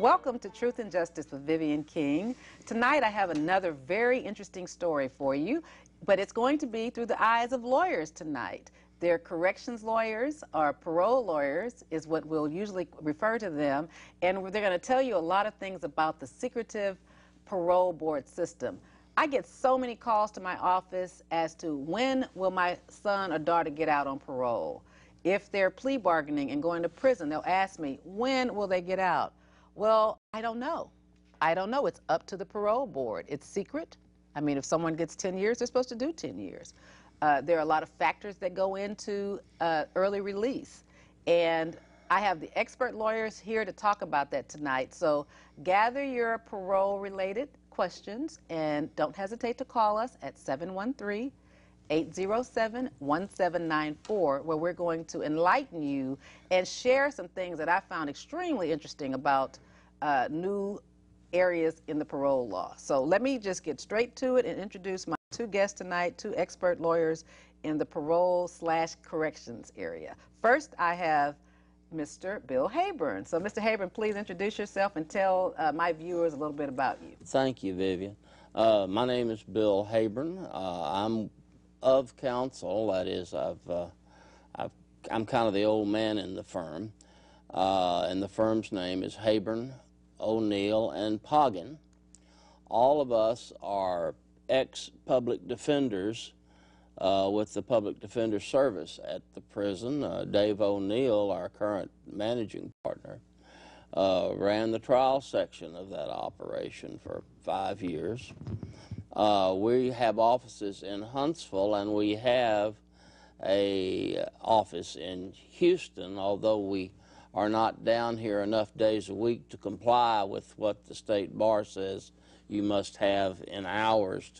Welcome to Truth and Justice with Vivian King. Tonight I have another very interesting story for you, but it's going to be through the eyes of lawyers tonight. They're corrections lawyers or parole lawyers is what we'll usually refer to them, and they're going to tell you a lot of things about the secretive parole board system. I get so many calls to my office as to when will my son or daughter get out on parole. If they're plea bargaining and going to prison, they'll ask me, when will they get out? Well, I don't know. I don't know. It's up to the parole board. It's secret. I mean, if someone gets 10 years, they're supposed to do 10 years. There are a lot of factors that go into early release. And I have the expert lawyers here to talk about that tonight. So gather your parole-related questions and don't hesitate to call us at 713-807-1794, where we're going to enlighten you and share some things that I found extremely interesting about new areas in the parole law. So let me just get straight to it and introduce my two guests tonight, two expert lawyers in the parole/corrections area. First, I have Mr. Bill Habern. So, Mr. Habern, please introduce yourself and tell my viewers a little bit about you. Thank you, Vivian. My name is Bill Habern. I'm of counsel. That is, I'm kind of the old man in the firm, and the firm's name is Habern, O'Neil, and Poggin. All of us are ex-public defenders with the Public Defender Service at the prison. Dave O'Neil, our current managing partner, ran the trial section of that operation for 5 years. We have offices in Huntsville, and we have a office in Houston, although we are not down here enough days a week to comply with what the state bar says you must have in hours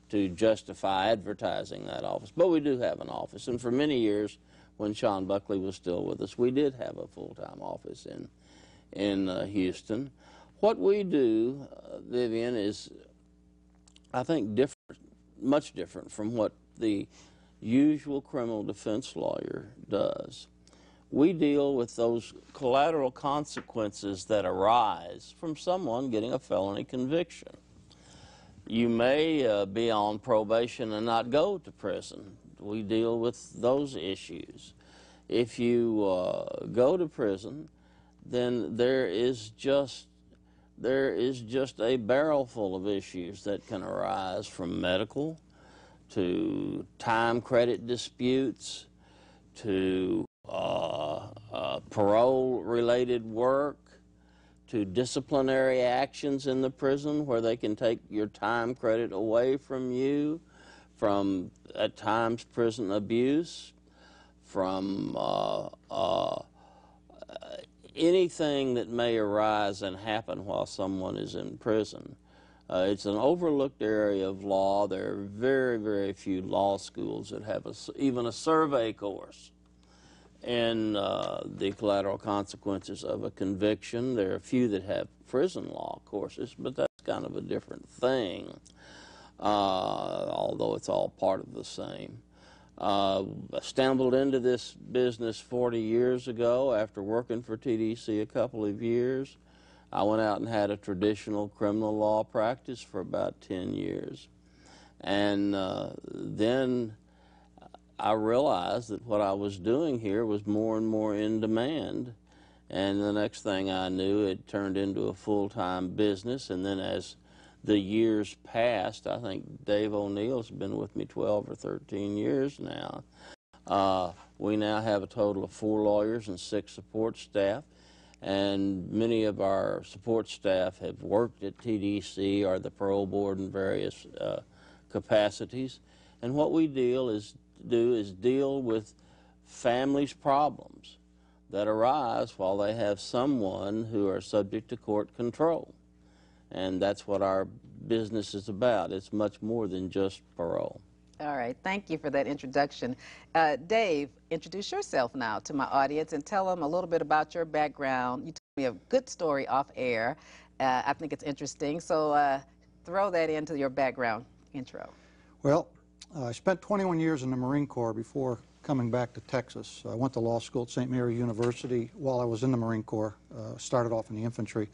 to justify advertising that office. But we do have an office, and for many years, when Sean Buckley was still with us, we did have a full-time office in Houston. What we do, Vivian, is, I think, much different from what the usual criminal defense lawyer does. We deal with those collateral consequences that arise from someone getting a felony conviction. You may be on probation and not go to prison. We deal with those issues. If you go to prison, then there is just a barrel full of issues that can arise, from medical to time credit disputes to parole-related work, to disciplinary actions in the prison where they can take your time credit away from you, from, at times, prison abuse, from anything that may arise and happen while someone is in prison. It's an overlooked area of law. There are very, very few law schools that have even a survey course in the collateral consequences of a conviction. There are a few that have prison law courses, but that's kind of a different thing, although it's all part of the same. I stumbled into this business 40 years ago after working for TDC a couple of years. I went out and had a traditional criminal law practice for about 10 years. And then I realized that what I was doing here was more and more in demand. And the next thing I knew, it turned into a full-time business. And then as the years passed, I think Dave O'Neil's been with me 12 or 13 years now. We now have a total of 4 lawyers and 6 support staff. And many of our support staff have worked at TDC or the parole board in various capacities. And what we do is deal with families' problems that arise while they have someone who are subject to court control. And that's what our business is about. It's much more than just parole. All right, thank you for that introduction. Dave, introduce yourself now to my audience and tell them a little bit about your background. You told me a good story off air. I think it's interesting, so throw that into your background intro. Well, I spent 21 years in the Marine Corps before coming back to Texas. I went to law school at St. Mary University while I was in the Marine Corps, started off in the infantry.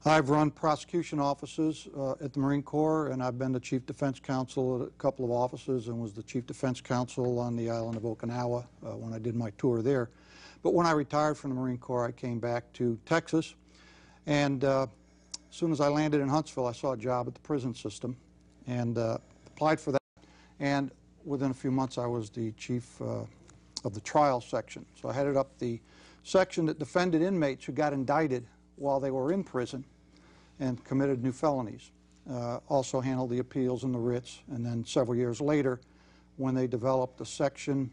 I've run prosecution offices at the Marine Corps, and I've been the chief defense counsel at a couple of offices and was the chief defense counsel on the island of Okinawa when I did my tour there. But when I retired from the Marine Corps, I came back to Texas, and as soon as I landed in Huntsville, I saw a job at the prison system and applied for that. And within a few months, I was the chief of the trial section. So I headed up the section that defended inmates who got indicted while they were in prison and committed new felonies. Also handled the appeals and the writs, and then several years later, when they developed a section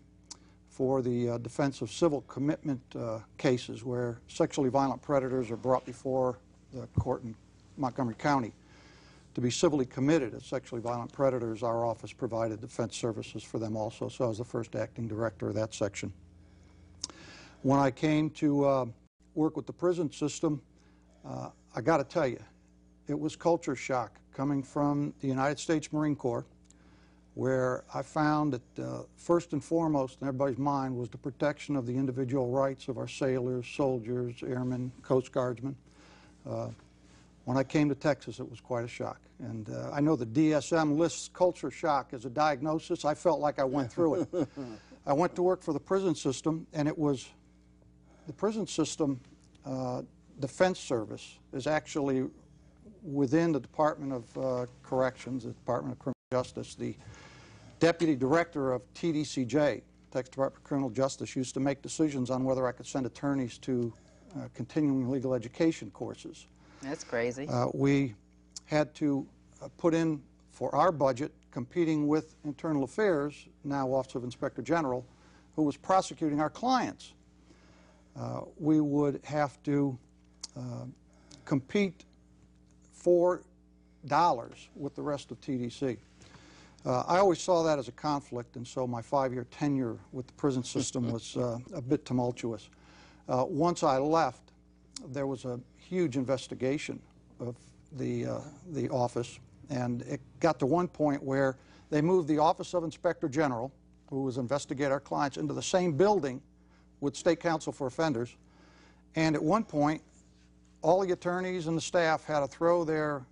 for the defense of civil commitment cases where sexually violent predators are brought before the court in Montgomery County to be civilly committed as sexually violent predators, our office provided defense services for them also, so I was the first acting director of that section. When I came to work with the prison system, I got to tell you, it was culture shock coming from the United States Marine Corps, where I found that first and foremost in everybody's mind was the protection of the individual rights of our sailors, soldiers, airmen, Coast Guardsmen. When I came to Texas, it was quite a shock. And I know the DSM lists culture shock as a diagnosis. I felt like I went through it. I went to work for the prison system, and it was the prison system defense service is actually within the Department of Corrections, the Department of Criminal Justice. The deputy director of TDCJ, Texas Department of Criminal Justice, used to make decisions on whether I could send attorneys to continuing legal education courses. That's crazy. We had to put in for our budget, competing with Internal Affairs, now Office of Inspector General, who was prosecuting our clients. We would have to compete for dollars with the rest of TDC. I always saw that as a conflict, and so my 5-year tenure with the prison system was a bit tumultuous. Once I left, there was a huge investigation of the office, and it got to one point where they moved the Office of Inspector General, who was investigating our clients, into the same building with State Counsel for Offenders, and at one point all the attorneys and the staff had to throw their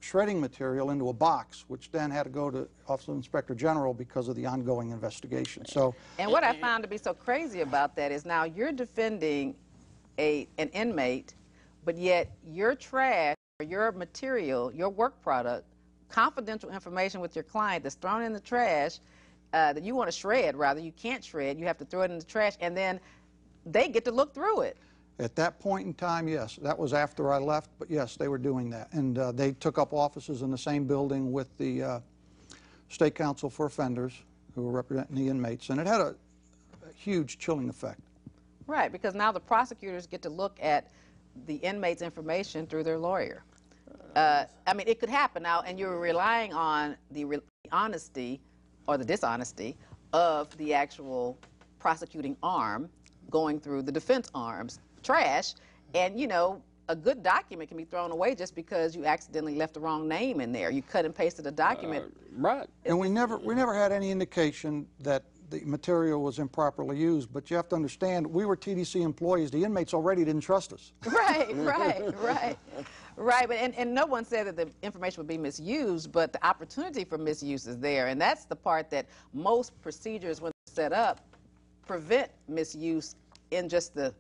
shredding material into a box, which then had to go to Office of Inspector General because of the ongoing investigation. So, and what I found to be so crazy about that is now you're defending an inmate, but yet your trash, or your material, your work product, confidential information with your client that's thrown in the trash that you want to shred, rather, you can't shred, you have to throw it in the trash, and then they get to look through it. At that point in time, yes. That was after I left, but yes, they were doing that. And they took up offices in the same building with the State Counsel for Offenders, who were representing the inmates, and it had a huge chilling effect. Right, because now the prosecutors get to look at the inmate's information through their lawyer. I mean, it could happen now, and you're relying on the honesty or the dishonesty of the actual prosecuting arm going through the defense arm's trash, and you know, a good document can be thrown away just because you accidentally left the wrong name in there. You cut and pasted a document. Right. And we never had any indication that the material was improperly used, but you have to understand, we were TDC employees. The inmates already didn't trust us. Right. But, and no one said that the information would be misused, but the opportunity for misuse is there, and that's the part that most procedures, when set up, prevent misuse in just the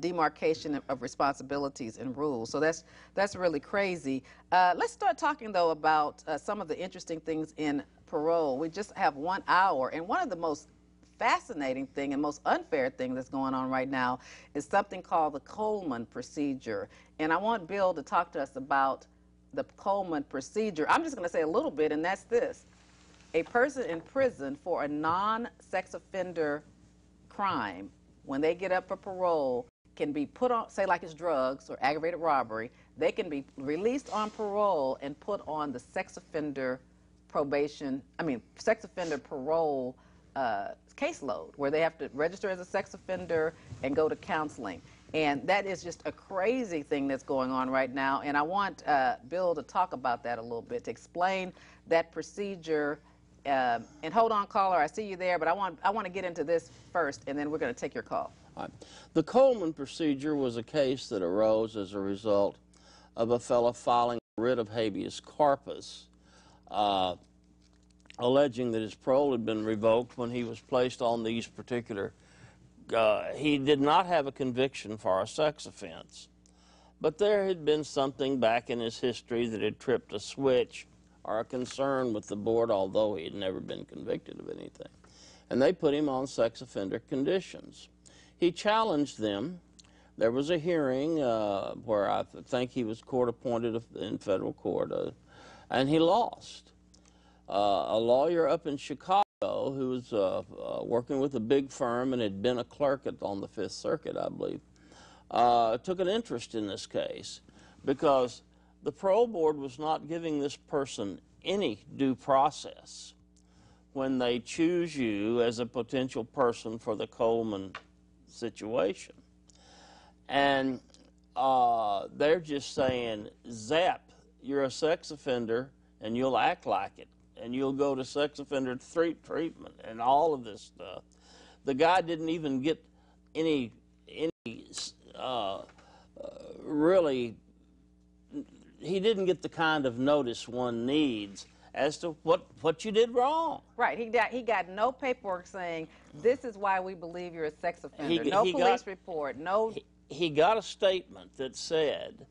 demarcation of responsibilities and rules. So that's really crazy. Let's start talking though about some of the interesting things in parole. We just have 1 hour, and one of the most fascinating thing and most unfair thing that's going on right now is something called the Coleman procedure. And I want Bill to talk to us about the Coleman procedure. I'm just going to say a little bit, and that's this. A person in prison for a non-sex offender crime, when they get up for parole, can be put on, say like it's drugs or aggravated robbery, they can be released on parole and put on the sex offender parole caseload, where they have to register as a sex offender and go to counseling. And that is just a crazy thing that's going on right now. And I want Bill to talk about that a little bit, to explain that procedure And hold on, caller, I see you there, but I want to get into this first, and then we're going to take your call. All right. The Coleman procedure was a case that arose as a result of a fellow filing a writ of habeas corpus, alleging that his parole had been revoked when he was placed on these particular. He did not have a conviction for a sex offense, but there had been something back in his history that had tripped a switch or a concern with the board, although he had never been convicted of anything. And they put him on sex offender conditions. He challenged them. There was a hearing where I think he was court appointed in federal court, and he lost. A lawyer up in Chicago who was working with a big firm and had been a clerk on the Fifth Circuit, I believe, took an interest in this case because the parole board was not giving this person any due process when they choose you as a potential person for the Coleman situation. And they're just saying, zap, you're a sex offender and you'll act like it and you'll go to sex offender treatment and all of this stuff. The guy didn't even get any really, he didn't get the kind of notice one needs as to what you did wrong. Right. He got no paperwork saying this is why we believe you're a sex offender. No police report. No. He got a statement that said,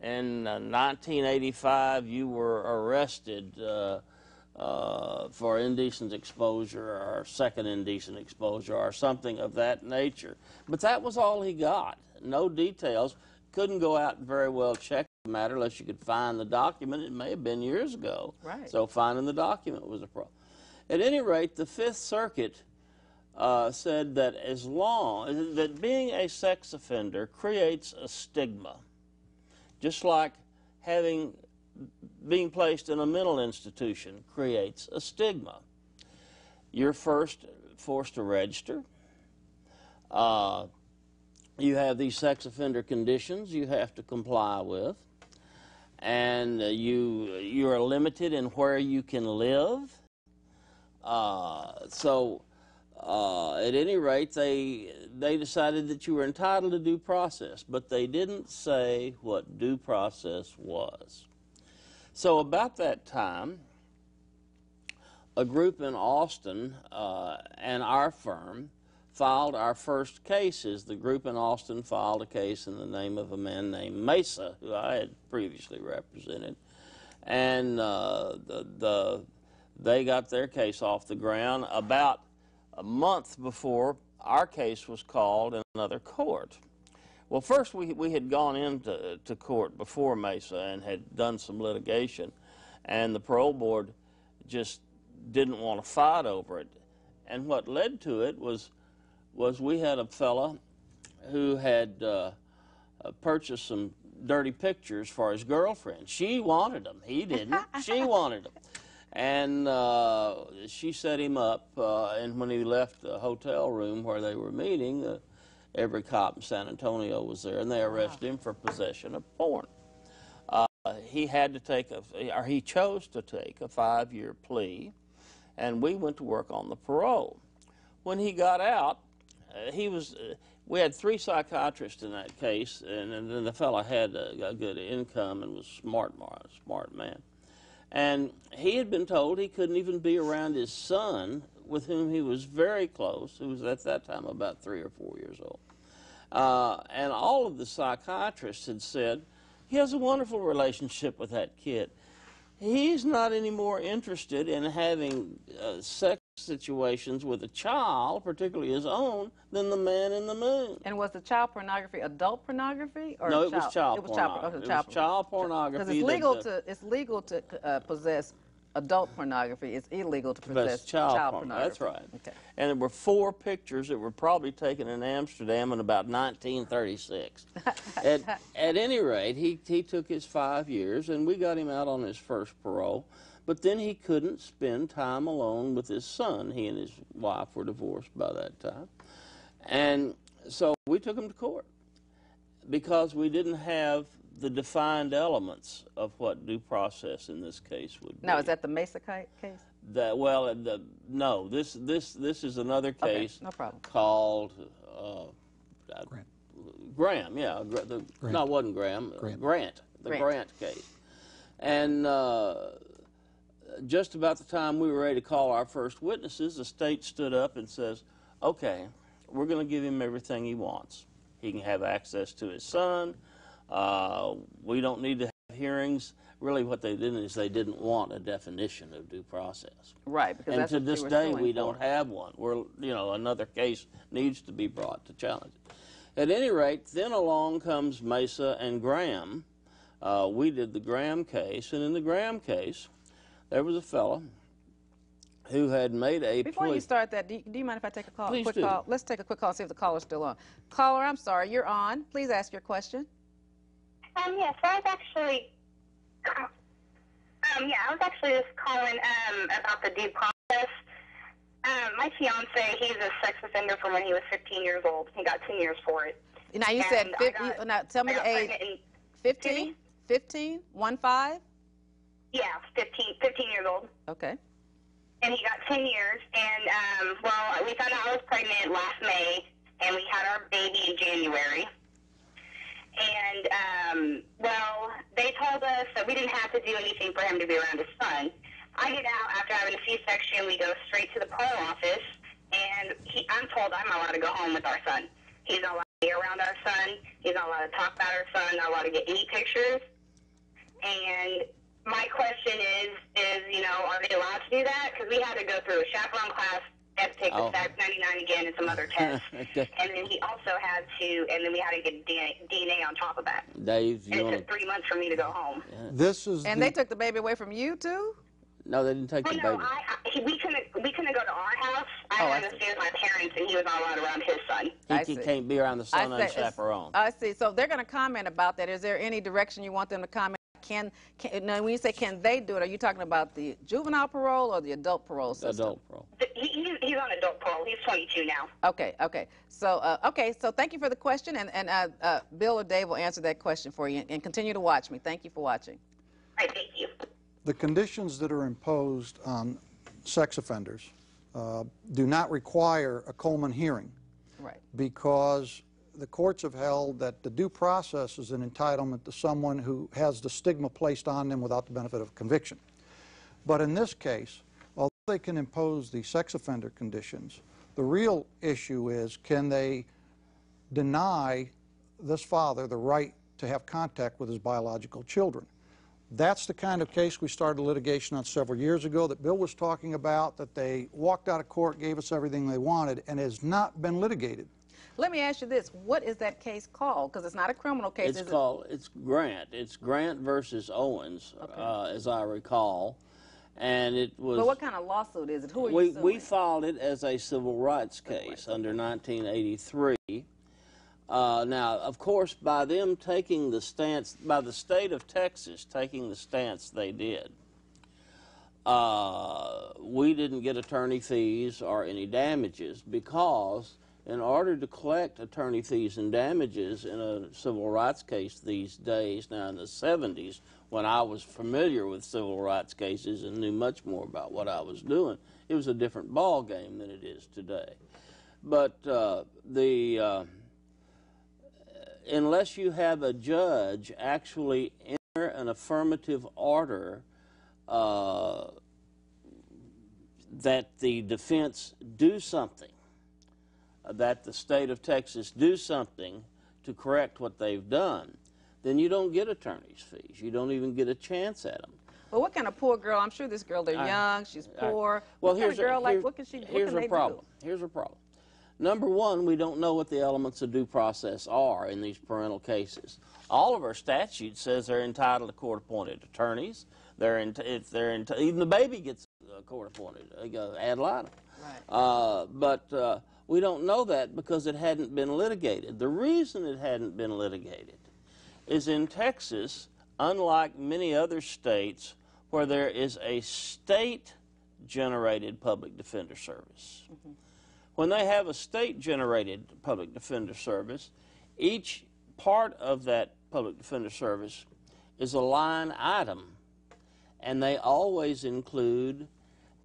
in 1985 you were arrested for indecent exposure or second indecent exposure or something of that nature. But that was all he got. No details. Couldn't go out and very well check the matter unless you could find the document. It may have been years ago. Right. So finding the document was a problem. At any rate, the Fifth Circuit said that as long that being a sex offender creates a stigma, just like being placed in a mental institution creates a stigma. You're first forced to register. You have these sex offender conditions you have to comply with, and you are limited in where you can live. So at any rate, they decided that you were entitled to due process, but they didn't say what due process was. So about that time, a group in Austin and our firm filed our first cases. The group in Austin filed a case in the name of a man named Mesa, who I had previously represented, and they got their case off the ground about a month before our case was called in another court. Well, first we had gone into court before Mesa and had done some litigation, and the parole board just didn't want to fight over it. And what led to it was we had a fella who had purchased some dirty pictures for his girlfriend. She wanted them. He didn't. She wanted them. And she set him up, and when he left the hotel room where they were meeting, every cop in San Antonio was there, and they arrested him for possession of porn. He had to take he chose to take a 5-year plea, and we went to work on the parole. When he got out, we had 3 psychiatrists in that case, and then the fellow had a good income and was a smart man. And he had been told he couldn't even be around his son, with whom he was very close, who was at that time about 3 or 4 years old. And all of the psychiatrists had said, he has a wonderful relationship with that kid. He's not any more interested in having sex situations with a child, particularly his own, than the man in the moon. And was the child pornography adult pornography? Or no, it was child pornography. It was child pornography. Because it's legal to possess adult pornography. It's illegal to possess child pornography. That's right. Okay. And there were 4 pictures that were probably taken in Amsterdam in about 1936. At any rate, he took his 5 years, and we got him out on his first parole. But then he couldn't spend time alone with his son. He and his wife were divorced by that time. And so we took him to court because we didn't have the defined elements of what due process in this case would be. Now, is that the Mesa case? No, this is another case. Okay, no problem. Called Grant. Graham. Yeah, Grant. no, it wasn't Graham. Grant. The Grant case. And just about the time we were ready to call our first witnesses, the state stood up and says, "Okay, we're going to give him everything he wants. He can have access to his son. We don't need to have hearings." Really, what they did is they didn't want a definition of due process. Right, because and that's to what this you were day, suing we for. don't have one. Another case needs to be brought to challenge it. At any rate, then along comes Mesa and Graham. We did the Graham case, and in the Graham case, there was a fellow who had made a Before plea. you start that, do you mind if I take a call? Please quick do. call? Let's take a quick call and see if the caller's still on. Caller, I'm sorry, you're on. Please ask your question. Yes, I was actually, I was actually just calling about the due process. My fiance, he's a sex offender from when he was 15 years old. He got 10 years for it. Now you said, now tell me the age. 15? 15? 1-5? Yeah, 15 years old. Okay. And he got 10 years. And, we found out I was pregnant last May, and we had our baby in January. And, they told us that we didn't have to do anything for him to be around his son. I get out after having a C-section. We go straight to the parole office, and I'm told I'm not allowed to go home with our son. He's not allowed to be around our son. He's not allowed to talk about our son, not allowed to get any pictures. And my question is, are they allowed to do that? Because we had to go through a chaperone class, had to take the SAC 99 again and some other tests. Okay. And then he also had to, and then we had to get DNA on top of that. Dave, And it took 3 months for me to go home. And they took the baby away from you, too? No, they didn't take the baby. We couldn't go to our house. I had to stay with my parents, and he was not allowed around his son. He can't be around the son unchaperoned. I see. So they're going to comment about that. Is there any direction you want them to comment? Now, when you say can they do it, are you talking about the juvenile parole or the adult parole system? Adult parole. He's on adult parole. He's 22 now. Okay. So, so thank you for the question, and Bill or Dave will answer that question for you, and continue to watch me. Thank you for watching. All right, thank you. The conditions that are imposed on sex offenders do not require a Coleman hearing. Right. Because the courts have held that the due process is an entitlement to someone who has the stigma placed on them without the benefit of conviction. But in this case, although they can impose the sex offender conditions, the real issue is, can they deny this father the right to have contact with his biological children? That's the kind of case we started litigation on several years ago that Bill was talking about, that they walked out of court, gave us everything they wanted, and has not been litigated. Let me ask you this. What is that case called? Because it's not a criminal case, It's Grant. It's Grant versus Owens, as I recall. And it was... But what kind of lawsuit is it? Who are you suing? We filed it as a civil rights case under 1983. Now, of course, by them taking the stance, by the state of Texas taking the stance they did, we didn't get attorney fees or any damages, because in order to collect attorney fees and damages in a civil rights case these days, now in the 70s, when I was familiar with civil rights cases and knew much more about what I was doing, it was a different ball game than it is today. But unless you have a judge actually enter an affirmative order that the defense do something, that the state of Texas do something to correct what they've done, then you don't get attorney's fees. You don't even get a chance at them. Well, what kind of poor girl? I'm sure this girl, they're young, she's poor. Well, what kind of girl, what can she do? Here's her problem. Here's her problem. Number one, we don't know what the elements of due process are in these parental cases. All of our statutes says they're entitled to court-appointed attorneys. Even the baby gets court-appointed, ad litem. Right. But we don't know that because it hadn't been litigated. The reason it hadn't been litigated is in Texas, unlike many other states where there is a state-generated public defender service. Mm-hmm. When they have a state-generated public defender service, each part of that public defender service is a line item, and they always include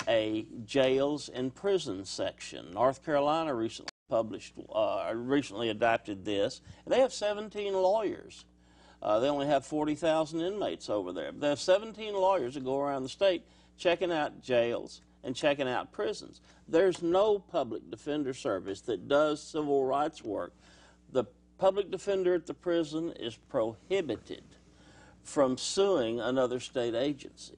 a jails and prisons section. North Carolina recently adopted this, and they have 17 lawyers. They only have 40,000 inmates over there. But they have 17 lawyers that go around the state checking out jails and checking out prisons. There's no public defender service that does civil rights work. The public defender at the prison is prohibited from suing another state agency.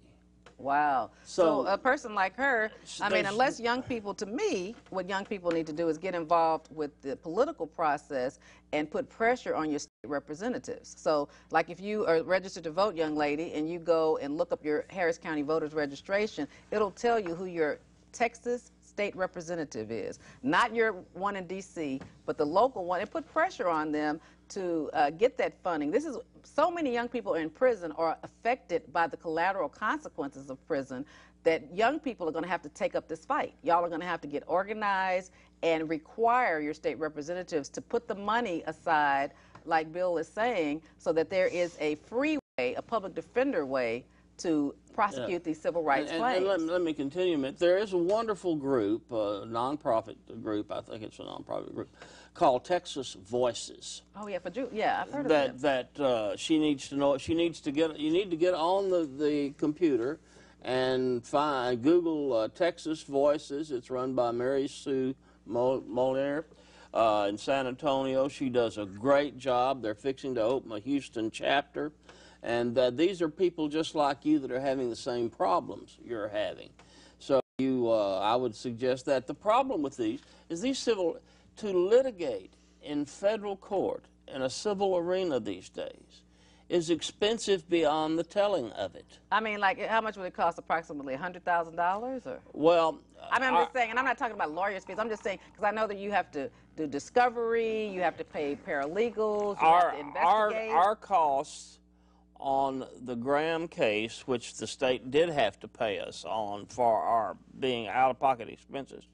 Wow. So a person like her, I mean, unless young people, to me, what young people need to do is get involved with the political process and put pressure on your state representatives. So like if you are registered to vote, young lady, and you go and look up your Harris County voters registration, it'll tell you who your Texas state representative is. Not your one in D.C., but the local one, and put pressure on them to get that funding. This is, so many young people in prison are affected by the collateral consequences of prison that young people are going to have to take up this fight. Y'all are going to have to get organized and require your state representatives to put the money aside, like Bill is saying, so that there is a free way, a public defender way, to prosecute these civil rights claims. And let me continue a minute. There is a wonderful group, a nonprofit group, I think it's a nonprofit group, called Texas Voices. Oh yeah, I've heard of that. That she needs to know. You need to get on the computer and Google Texas Voices. It's run by Mary Sue Moliner in San Antonio. She does a great job. They're fixing to open a Houston chapter. And these are people just like you that are having the same problems you're having. So I would suggest that the problem with these is to litigate in federal court in a civil arena these days is expensive beyond the telling of it. I mean, like, how much would it cost? Approximately $100,000, or? Well, I mean, I'm just saying, and I'm not talking about lawyers' fees. I'm just saying, because I know that you have to do discovery, you have to pay paralegals, you have to investigate. Our costs on the Graham case, which the state did have to pay us on for our being out-of-pocket expenses,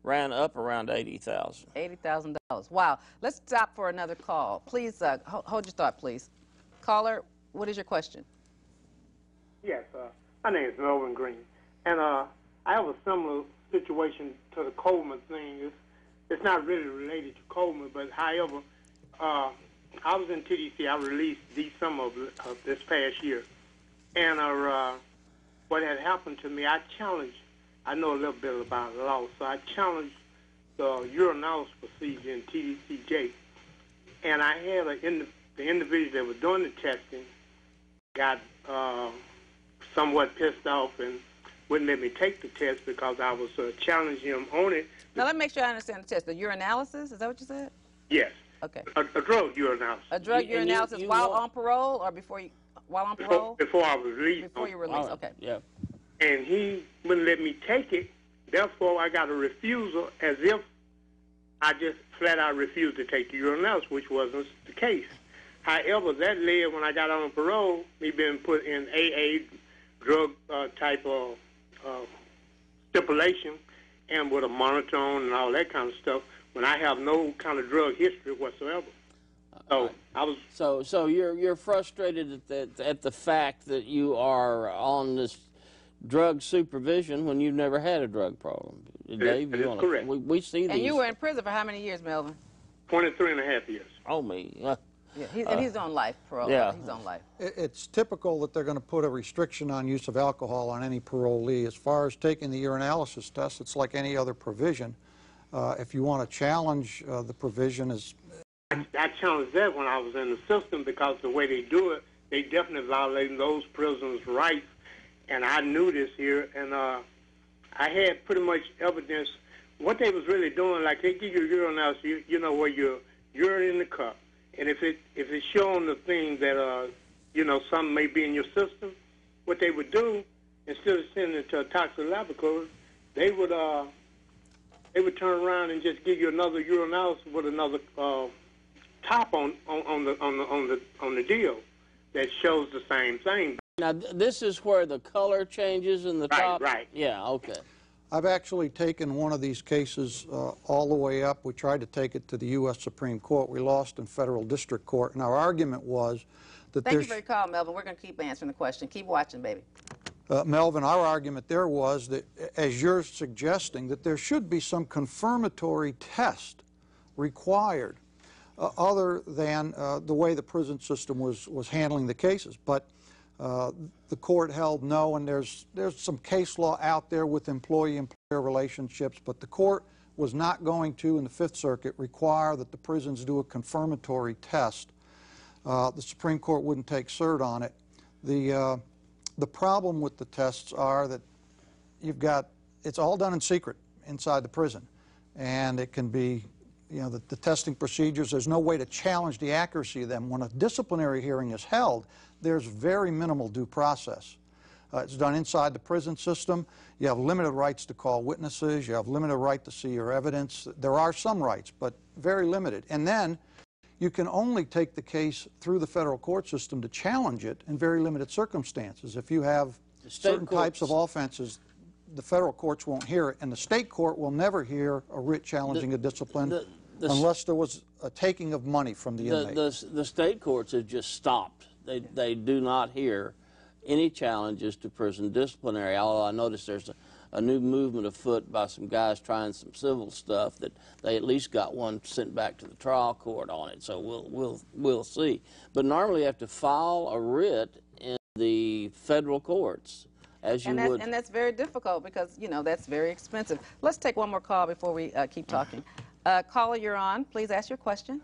ran up around $80,000. $80,000. Wow. Let's stop for another call. Please hold your thought, please. Caller, what is your question? Yes, my name is Melvin Green, and I have a similar situation to the Coleman thing. It's not really related to Coleman, but however, I was in TDC. I released December of this past year, and what had happened to me, I know a little bit about law, so I challenged the urinalysis procedure in TDCJ, and I had the individual that was doing the testing got somewhat pissed off and wouldn't let me take the test because I was challenging him on it. Now, let me make sure I understand the test. The urinalysis, is that what you said? Yes. Okay. A drug urinalysis. A drug urinalysis while on parole or while on parole? Before I was released. Before you were released, okay. Yeah. And he wouldn't let me take it. Therefore, I got a refusal as if I just flat out refused to take the urinalysis, which wasn't the case. However, that led, when I got on parole, me being put in AA drug type of stipulation and with a monitor on and all that kind of stuff, when I have no kind of drug history whatsoever. So I was. So you're frustrated at the fact that you are on this drug supervision when you've never had a drug problem. Dave, that is correct. We see these. And you were in prison for how many years, Melvin? 23 and a half years. Oh, me. Yeah, he's on life parole. Yeah. He's on life. It's typical that they're going to put a restriction on use of alcohol on any parolee. As far as taking the urinalysis test, it's like any other provision. If you want to challenge the provision is... I challenged that when I was in the system because the way they do it, they definitely violating those prisoners' rights. And I knew this here, and I had pretty much evidence. What they was really doing, like they give you urinalysis, you know, where you're in the cup. And if it's showing the thing that, you know, something may be in your system, what they would do, instead of sending it to a toxic laboratory, they would turn around and just give you another urinalysis with another top on the deal that shows the same thing. Now, this is where the color changes in the top? Right. Yeah, okay. I've actually taken one of these cases all the way up. We tried to take it to the U.S. Supreme Court. We lost in federal district court, and our argument was that Thank you for your call, Melvin. We're going to keep answering the question. Keep watching, baby. Melvin, our argument there was that, as you're suggesting, that there should be some confirmatory test required other than the way the prison system was handling the cases. But the court held no, and there's some case law out there with employee-employer relationships, but the court was not going to, in the Fifth Circuit, require that the prisons do a confirmatory test. The Supreme Court wouldn't take cert on it. The problem with the tests are that it's all done in secret inside the prison, and it can be, the testing procedures, there's no way to challenge the accuracy of them. When a disciplinary hearing is held, there's very minimal due process. It's done inside the prison system. You have limited rights to call witnesses. You have limited right to see your evidence. There are some rights, but very limited. And then you can only take the case through the federal court system to challenge it in very limited circumstances. If you have certain types of offenses, the federal courts won't hear it, and the state court will never hear a writ challenging a discipline unless there was a taking of money from the inmate. The state courts have just stopped. They do not hear any challenges to prison disciplinary, although I notice there's a new movement afoot by some guys trying some civil stuff that they at least got one sent back to the trial court on it, so we'll see. But normally you have to file a writ in the federal courts, as you would. And that's very difficult because, that's very expensive. Let's take one more call before we keep talking. Caller, you're on. Please ask your question.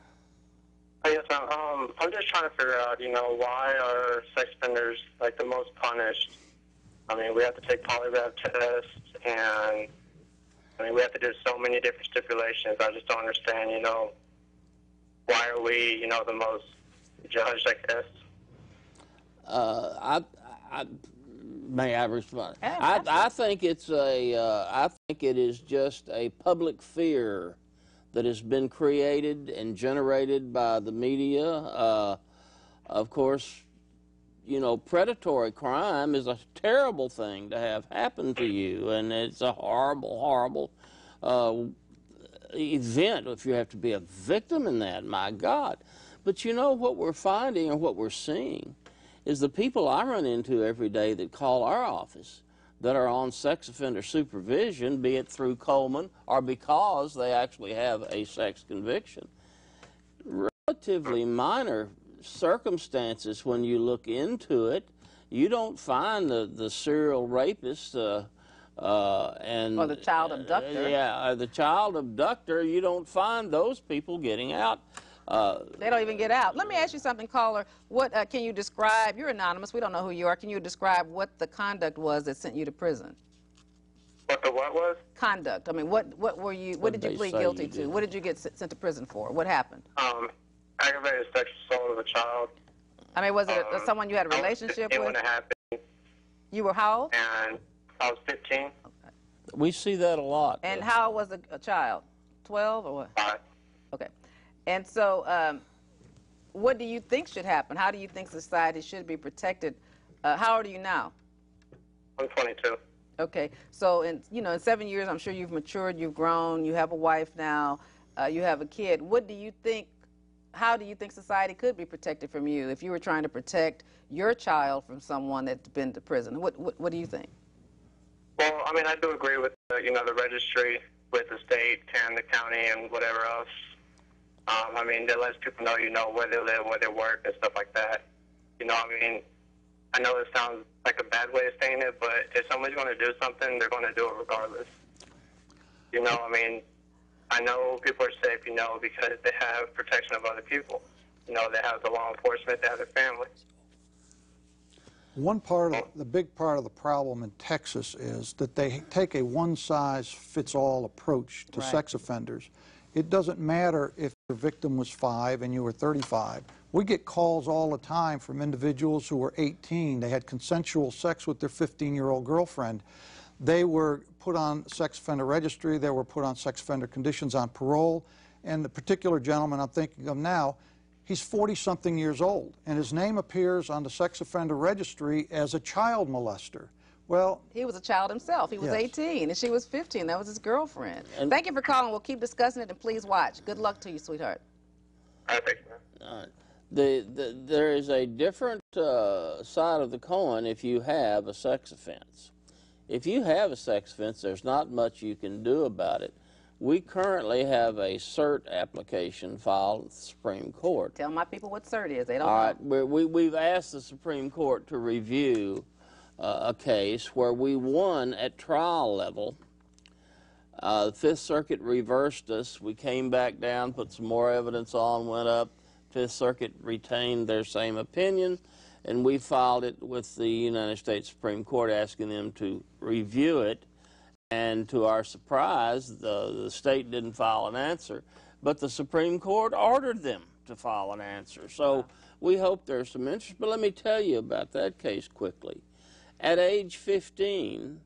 Yes, I'm just trying to figure out, why are sex offenders the most punished? I mean, we have to take polygraph tests, and we have to do so many different stipulations. I just don't understand, why are we, the most judged, I guess. May I respond? I think I think it is just a public fear that has been created and generated by the media. Of course, predatory crime is a terrible thing to have happen to you, and it's a horrible, horrible event if you have to be a victim in that, my God. But what we're finding and what we're seeing is the people I run into every day that call our office that are on sex offender supervision, be it through Coleman or because they actually have a sex conviction. Relatively minor circumstances when you look into it. You don't find the serial rapist or the child abductor. The child abductor. You don't find those people getting out. They don't even get out. Let me ask you something, caller. What can you describe? You're anonymous. We don't know who you are. Can you describe what the conduct was that sent you to prison? What the what was? Conduct. I mean, what were you? What did you plead guilty to? What did you get sent to prison for? What happened? Aggravated sexual assault of a child. I mean, was it someone you had a relationship with? When it happened. You were how old? And I was 15. Okay. We see that a lot. And how old was a child? 12 or what? 5. Okay. And so, what do you think should happen? How do you think society should be protected? How old are you now? I'm 22. Okay. So, in 7 years, I'm sure you've matured, you've grown, you have a wife now, you have a kid. What do you think? How do you think society could be protected from you if you were trying to protect your child from someone that's been to prison? What do you think? Well, I mean, I do agree with the registry with the state and the county and whatever else. I mean, that lets people know, where they live, where they work, and stuff like that. I mean, I know it sounds like a bad way of saying it, but if somebody's going to do something, they're going to do it regardless. I mean, I know people are safe, because they have protection of other people. They have the law enforcement, they have their family. The big part of the problem in Texas is that they take a one-size-fits-all approach to sex offenders. It doesn't matter if your victim was 5 and you were 35. We get calls all the time from individuals who were 18. They had consensual sex with their 15-year-old girlfriend. They were put on sex offender registry. They were put on sex offender conditions on parole. And the particular gentleman I'm thinking of now, he's 40-something years old, and his name appears on the sex offender registry as a child molester. Well, he was a child himself. He was 18, and she was 15. That was his girlfriend. Thank you for calling. We'll keep discussing it, and please watch. Good luck to you, sweetheart. I think so. There is a different side of the coin if you have a sex offense. If you have a sex offense, there's not much you can do about it. We currently have a cert application filed with the Supreme Court. Tell my people what cert is. They don't All know. right, we've asked the Supreme Court to review a case where we won at trial level. The Fifth Circuit reversed us. We came back down, put some more evidence on, went up. Fifth Circuit retained their same opinion, and we filed it with the United States Supreme Court asking them to review it. And to our surprise, the state didn't file an answer, but the Supreme Court ordered them to file an answer. So we hope there's some interest. But let me tell you about that case quickly. At age 15,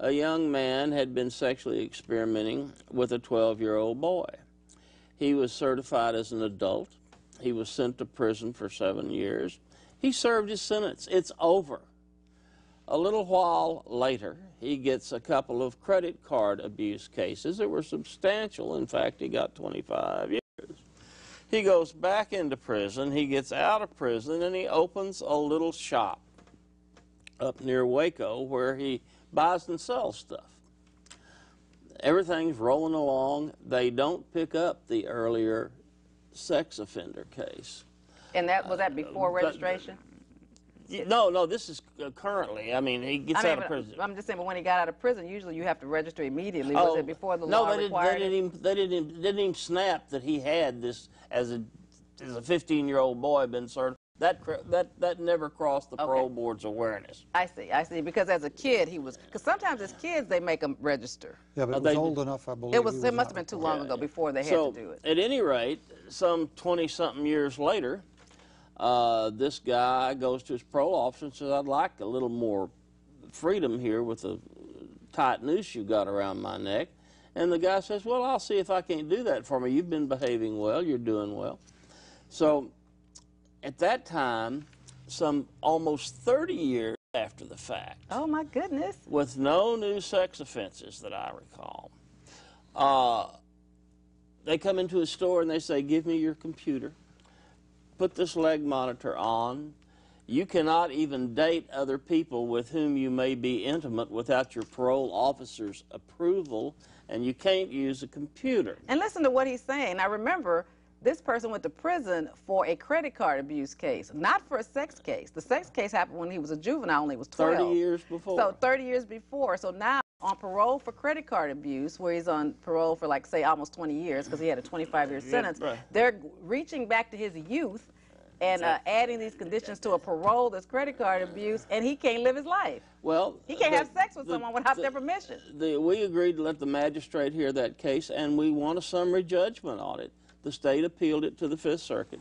a young man had been sexually experimenting with a 12-year-old boy. He was certified as an adult. He was sent to prison for 7 years. He served his sentence. It's over. A little while later, he gets a couple of credit card abuse cases that were substantial. In fact, he got 25 years. He goes back into prison. He gets out of prison, and he opens a little shop up near Waco where he buys and sells stuff. Everything's rolling along. They don't pick up the earlier sex offender case. And was that before registration? No, this is currently. I mean, he gets out of prison. I'm just saying, but when he got out of prison, usually you have to register immediately. Was it before the law required it? They didn't even snap that he had this as a 15-year-old boy been certified. That never crossed the parole board's awareness. I see. Because as a kid, because sometimes as kids they make them register. Yeah, but he was old enough, I believe. It must have been too long ago before they had to do it. At any rate, some 20-something years later, this guy goes to his parole officer and says, "I'd like a little more freedom here with the tight noose you got around my neck." And the guy says, "Well, I'll see if I can't do that for me. You've been behaving well. You're doing well." So at that time, some almost 30 years after the fact. Oh, my goodness. With no new sex offenses that I recall, they come into a store and they say, "Give me your computer. Put this leg monitor on. You cannot even date other people with whom you may be intimate without your parole officer's approval, and you can't use a computer." And listen to what he's saying. Now, remember, this person went to prison for a credit card abuse case, not for a sex case. The sex case happened when he was a juvenile, only was 12. 30 years before. So 30 years before. So now on parole for credit card abuse, where he's on parole for, like, say, almost 20 years because he had a 25-year sentence, right. They're reaching back to his youth and adding these conditions to a parole that's credit card abuse, and he can't live his life. Well, he can't have sex with someone without their permission. We agreed to let the magistrate hear that case, and we won a summary judgment on it. The state appealed it to the Fifth Circuit.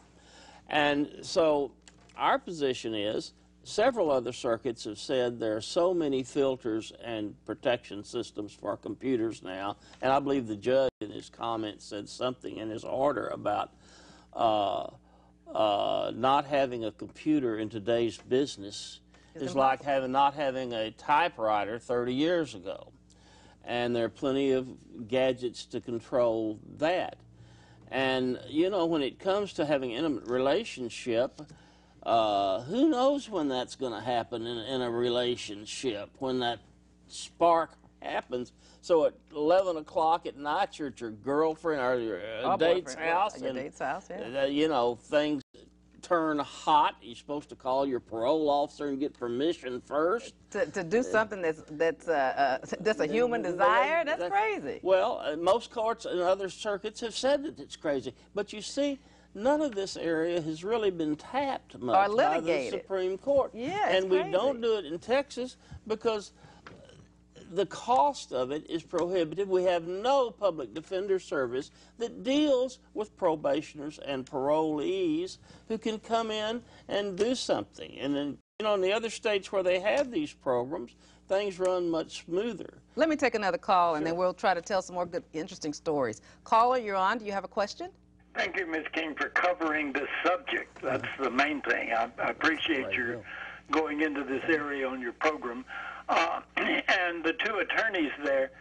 And so our position is several other circuits have said there are so many filters and protection systems for our computers now, and I believe the judge in his comments said something in his order about not having a computer in today's business is like not having a typewriter 30 years ago. And there are plenty of gadgets to control that. And, you know, when it comes to having an intimate relationship, who knows when that's going to happen in a relationship, when that spark happens. So at 11 o'clock at night, you're at your girlfriend or your date's house. Your date's house, yeah. You know, things turn hot. You're supposed to call your parole officer and get permission first. To do something that's a human desire? That's crazy. Well, most courts and other circuits have said that it's crazy. But you see, none of this area has really been tapped much by the Supreme Court. Yeah, and we don't do it in Texas because the cost of it is prohibitive. We have no public defender service that deals with probationers and parolees who can come in and do something. And then, you know, in the other states where they have these programs, things run much smoother. Let me take another call, and then we'll try to tell some more good, interesting stories. Caller, you're on. Do you have a question? Thank you, Ms. King, for covering this subject. That's the main thing. I appreciate your going into this area on your program. And the two attorneys there.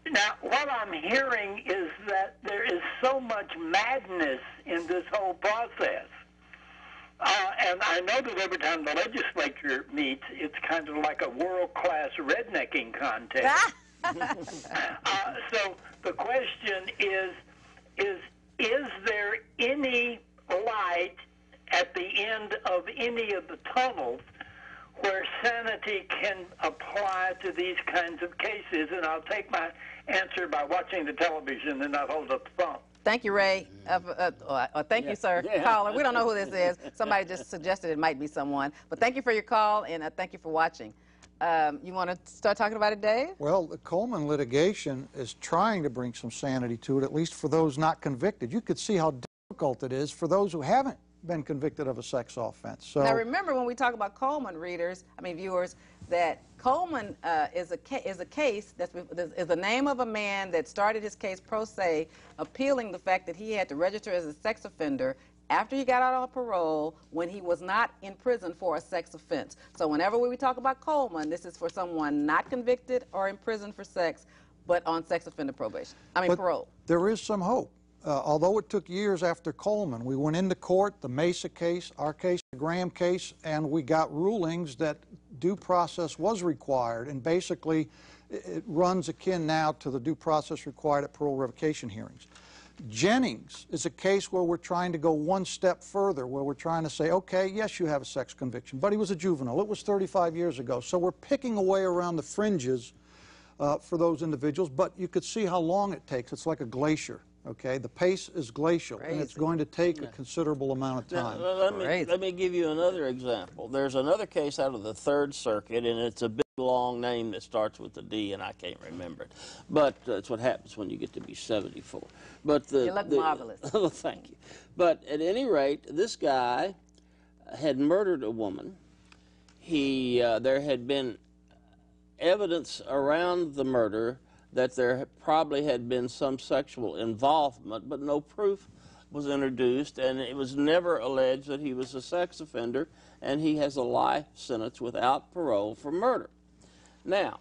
Now, what I'm hearing is that there is so much madness in this whole process. And I know that every time the legislature meets, it's kind of like a world-class rednecking contest. So the question is there any light at the end of any of the tunnels where sanity can apply to these kinds of cases? And I'll take my answer by watching the television and not hold up the phone. Thank you, Ray. Thank you, sir. Yeah. Caller, we don't know who this is. Somebody just suggested it might be someone. But thank you for your call, and thank you for watching. You want to start talking about it, Dave? Well, the Coleman litigation is trying to bring some sanity to it, at least for those not convicted. You could see how difficult it is for those who haven't been convicted of a sex offense. So now, remember when we talk about Coleman, viewers, that Coleman is a case that is the name of a man that started his case pro se, appealing the fact that he had to register as a sex offender after he got out on parole when he was not in prison for a sex offense. So whenever we talk about Coleman, this is for someone not convicted or in prison for sex, but on sex offender probation. Parole. There is some hope. Although it took years after Coleman, we went into court, the Mesa case, our case, the Graham case, and we got rulings that due process was required, and basically it runs akin now to the due process required at parole revocation hearings. Jennings is a case where we're trying to go one step further, where we're trying to say, okay, yes, you have a sex conviction, but he was a juvenile. It was 35 years ago. So we're picking away around the fringes for those individuals, but you could see how long it takes. It's like a glacier. Okay, the pace is glacial, and it's going to take a considerable amount of time. Now, let me give you another example. There's another case out of the Third Circuit, and it's a big, long name that starts with a D, and I can't remember it. But it's what happens when you get to be 74. But you look marvelous. Thank you. But at any rate, this guy had murdered a woman. There had been evidence around the murder that there probably had been some sexual involvement, but no proof was introduced, and it was never alleged that he was a sex offender, and he has a life sentence without parole for murder. Now,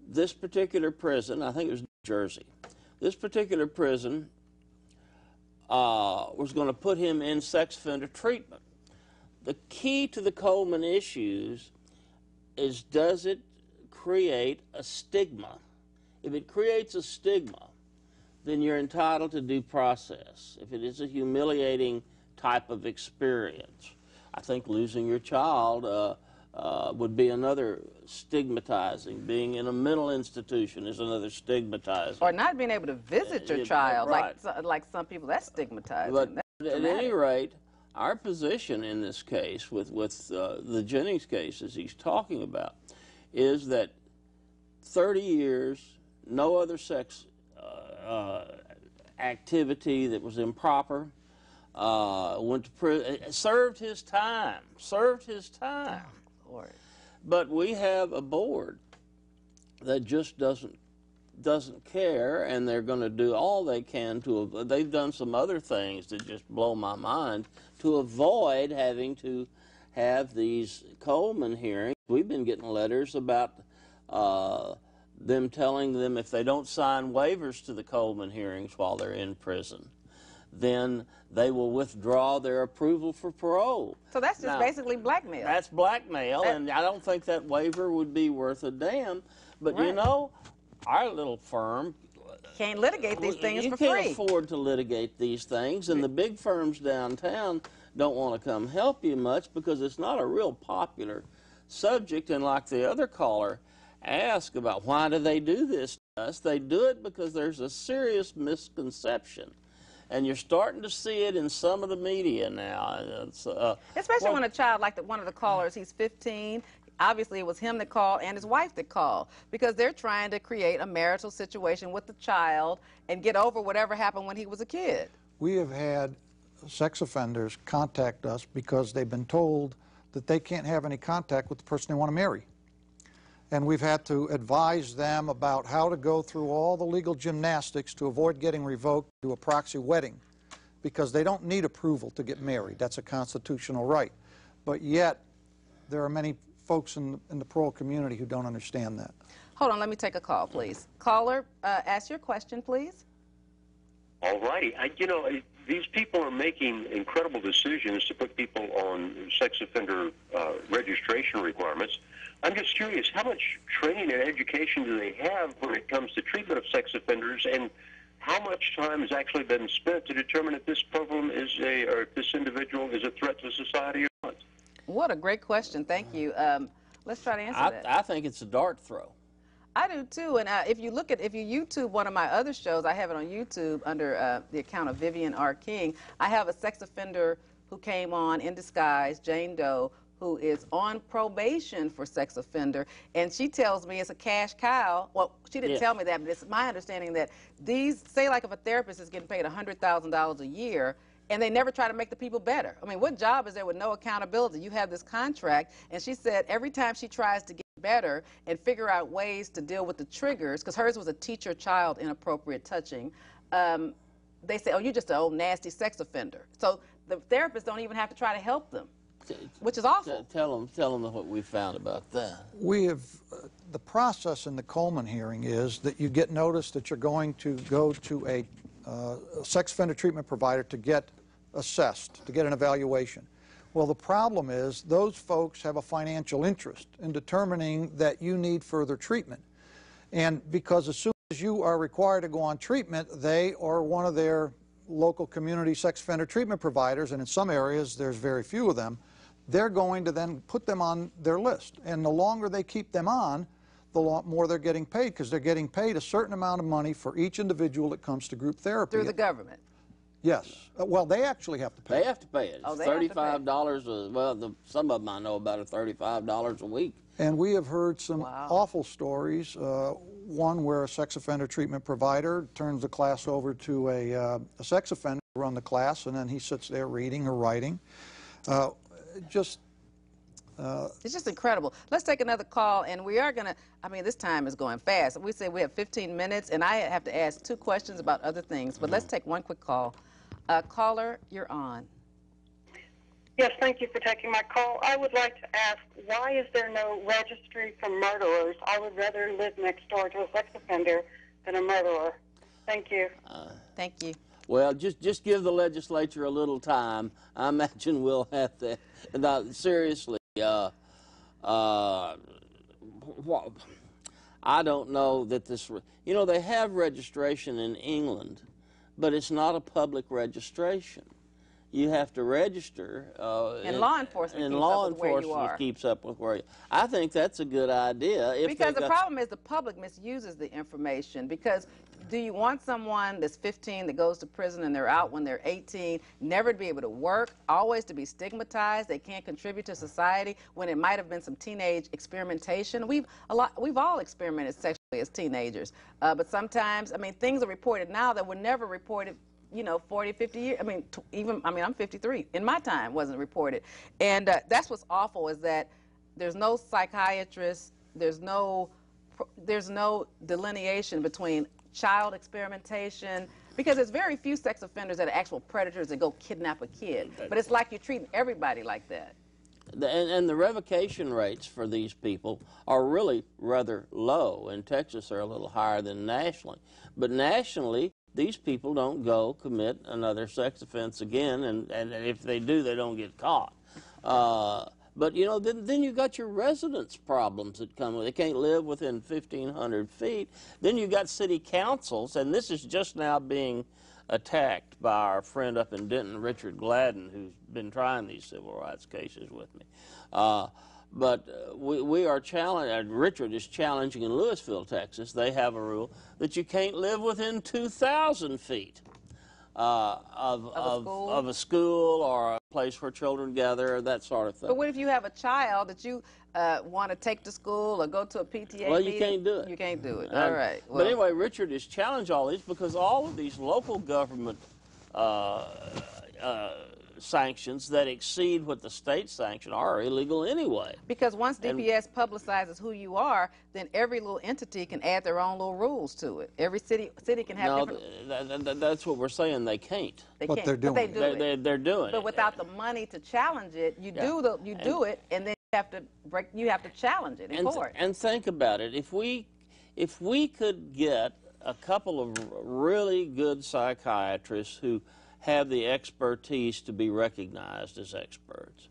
this particular prison, I think it was New Jersey, this particular prison was going to put him in sex offender treatment. The key to the Coleman issues is, does it create a stigma? If it creates a stigma, then you're entitled to due process. If it is a humiliating type of experience, I think losing your child would be another stigmatizing. Being in a mental institution is another stigmatizing. Or not being able to visit your child, right. like some people, that's stigmatizing. But that's at any rate, our position in this case, with the Jennings cases he's talking about, is that 30 years, no other sex activity that was improper, went to prison, served his time. Oh, Lord. But we have a board that just doesn't care, and they're going to do all they can to. They've done some other things that just blow my mind to avoid having to have these Coleman hearings. We've been getting letters about them telling them if they don't sign waivers to the Coleman hearings while they're in prison, then they will withdraw their approval for parole. So that's just basically blackmail. That's blackmail, and I don't think that waiver would be worth a damn. But right. You know, our little firm can't litigate these things for free. You can't afford to litigate these things, and the big firms downtown don't want to come help you much because it's not a real popular subject. And like the other caller asked about why do they do this to us, they do it because there's a serious misconception. And you're starting to see it in some of the media now. Especially when a child, like one of the callers, he's 15. Obviously, it was him that called and his wife that called because they're trying to create a marital situation with the child and get over whatever happened when he was a kid. We have had sex offenders contact us because they've been told that they can't have any contact with the person they want to marry. And we've had to advise them about how to go through all the legal gymnastics to avoid getting revoked to a proxy wedding, because they don't need approval to get married. That's a constitutional right. But yet, there are many folks in the parole community who don't understand that. Hold on, let me take a call, please. Caller, ask your question, please. All righty. these people are making incredible decisions to put people on sex offender registration requirements. I'm just curious, how much training and education do they have when it comes to treatment of sex offenders, and how much time has actually been spent to determine if this problem is or if this individual is a threat to society or not? What a great question. Thank you. Let's try to answer that. I think it's a dart throw. I do too, and if you YouTube one of my other shows, I have it on YouTube under the account of Vivian R. King. I have a sex offender who came on in disguise, Jane Doe, who is on probation for sex offender, and she tells me it's a cash cow. Well, she didn't tell me that, but it's my understanding that these, say like if a therapist is getting paid $100,000 a year, and they never try to make the people better. I mean, what job is there with no accountability? You have this contract, and she said every time she tries to get better and figure out ways to deal with the triggers, because hers was a teacher-child inappropriate touching, they say, oh, you're just an old nasty sex offender. So the therapists don't even have to try to help them, which is awful. Tell them what we found about that. We have, the process in the Coleman hearing is that you get notice that you're going to go to a sex offender treatment provider to get assessed, to get an evaluation. Well, the problem is those folks have a financial interest in determining that you need further treatment. And because as soon as you are required to go on treatment, they or one of their local community sex offender treatment providers, and in some areas there's very few of them, they're going to then put them on their list. And the longer they keep them on, the more they're getting paid, because they're getting paid a certain amount of money for each individual that comes to group therapy. Through the government? Yes. Well, they actually have to pay. They have to pay it. Oh, it's $35. Well, some of them I know about are $35 a week. And we have heard some awful stories. One where a sex offender treatment provider turns the class over to a sex offender to run the class, and then he sits there reading or writing. It's just incredible. Let's take another call, and we are going to, I mean, this time is going fast. We say we have 15 minutes, and I have to ask 2 questions about other things, but let's take one quick call. Caller, you're on. Yes, thank you for taking my call. I would like to ask, why is there no registry for murderers? I would rather live next door to a sex offender than a murderer. Thank you. Thank you. Well, just give the legislature a little time. I imagine we'll have that. Now, seriously, I don't know that this, you know, they have registration in England, but it's not a public registration. You have to register. And law enforcement keeps up with where you are. I think that's a good idea. Because the problem is the public misuses the information. Because do you want someone that's 15 that goes to prison and they're out when they're 18, never to be able to work, always to be stigmatized, they can't contribute to society, when it might have been some teenage experimentation? We've all experimented sexually as teenagers. But sometimes, I mean, things are reported now that were never reported, you know, 40, 50 years. I mean, I'm 53. In my time, wasn't reported. And that's what's awful, is that there's no psychiatrist, there's no delineation between child experimentation, because there's very few sex offenders that are actual predators that go kidnap a kid. But it's like you're treating everybody like that. And the revocation rates for these people are really rather low. In Texas, they're a little higher than nationally. But nationally, these people don't go commit another sex offense again, and if they do, they don't get caught. But, you know, then you got your residence problems that come with it. They can't live within 1,500 feet. Then you got city councils, and this is just now being attacked by our friend up in Denton, Richard Gladden, who's been trying these civil rights cases with me. But we are challenged. Richard is challenging in Louisville, Texas. They have a rule that you can't live within 2,000 feet of a school or a place where children gather, or that sort of thing. But what if you have a child that you want to take to school or go to a PTA Well, meeting? you can't do it. You can't do it. All right. Well, but anyway, Richard has challenged all these because all of these local government sanctions that exceed what the state sanction are illegal anyway. Because once DPS publicizes who you are, then every little entity can add their own little rules to it. Every city can have different... that's what we're saying. They can't. But they're doing it. They're doing it. But without the money to challenge it, you do it, and then you have to challenge it in court. And think about it. If we could get a couple of really good psychiatrists who have the expertise to be recognized as experts.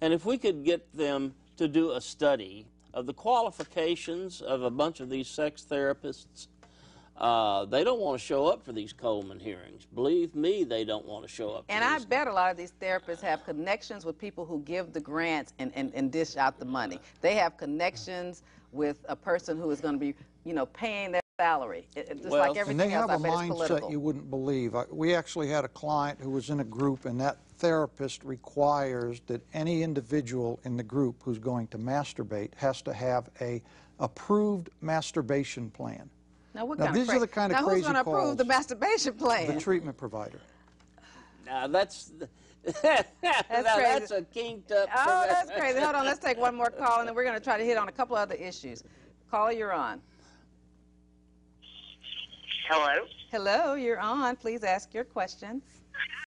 And if we could get them to do a study of the qualifications of a bunch of these sex therapists, they don't want to show up for these Coleman hearings. Believe me, they don't want to show up. And I bet a lot of these therapists have connections with people who give the grants and dish out the money. They have connections with a person who is going to be, you know, paying their salary. Just like everything else, I bet it's political. And they have a mindset you wouldn't believe. We actually had a client who was in a group, and that therapist requires that any individual in the group who's going to masturbate has to have a approved masturbation plan. Now, These are the kind of crazy calls. Who's going to approve the masturbation plan? The treatment provider. Now, that's crazy. That's a kinked up. Oh, that's crazy. Hold on, let's take one more call, and then we're going to try to hit on a couple other issues. Caller, you're on. Hello? Hello, you're on. Please ask your question.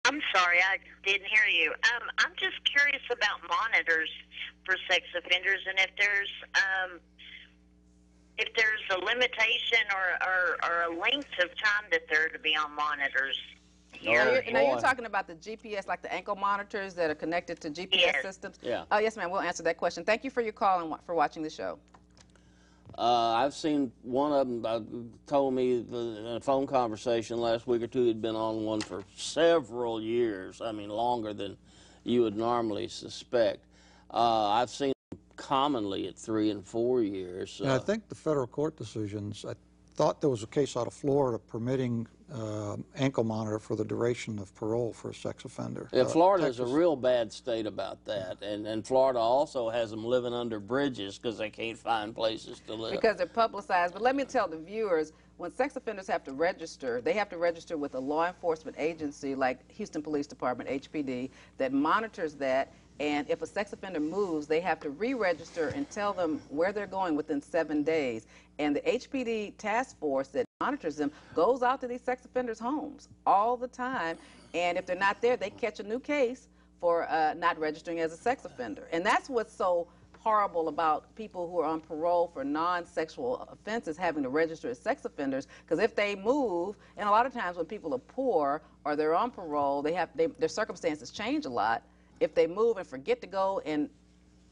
I'm sorry, I didn't hear you. I'm just curious about monitors for sex offenders, and if there's a limitation or a length of time that they're to be on monitors. Now you're talking about the GPS, like the ankle monitors that are connected to GPS systems? Yeah. Oh, yes, ma'am. We'll answer that question. Thank you for your call and for watching the show. I've seen one of them told me in a phone conversation last week or two he'd been on one for several years. I mean, longer than you would normally suspect. I've seen them commonly at 3 and 4 years. And I think the federal court decisions, I thought there was a case out of Florida permitting ankle monitor for the duration of parole for a sex offender. Yeah, Florida's a real bad state about that, and Florida also has them living under bridges because they can't find places to live. Because they're publicized. But let me tell the viewers, when sex offenders have to register, they have to register with a law enforcement agency like Houston Police Department, HPD, that monitors that. And if a sex offender moves, they have to re-register and tell them where they're going within 7 days. And the HPD task force that monitors them goes out to these sex offenders' homes all the time. And if they're not there, they catch a new case for not registering as a sex offender. And that's what's so horrible about people who are on parole for non-sexual offenses having to register as sex offenders, because if they move, and a lot of times when people are poor or they're on parole, their circumstances change a lot. If they move and forget to go and,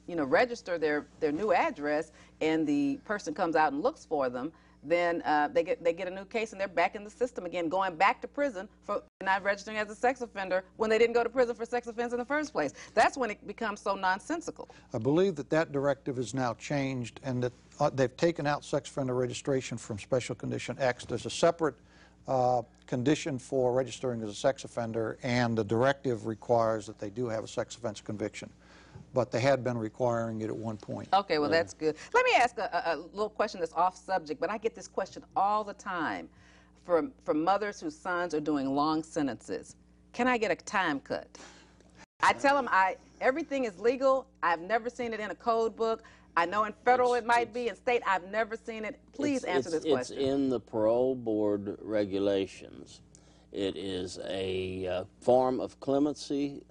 you know, register their new address, and the person comes out and looks for them, then they get a new case and they're back in the system again, going back to prison for not registering as a sex offender when they didn't go to prison for sex offense in the first place. That's when it becomes so nonsensical. I believe that directive is now changed, and that they've taken out sex offender registration from Special Condition X. There's a separate condition for registering as a sex offender, and the directive requires that they do have a sex offense conviction. But they had been requiring it at one point. Okay, well, that's good. Let me ask a little question that's off subject, but I get this question all the time from mothers whose sons are doing long sentences. Can I get a time cut? I tell them everything is legal. I've never seen it in a code book. I know in federal it might be, in state I've never seen it. Please answer this question. It's in the parole board regulations. It is a form of clemency,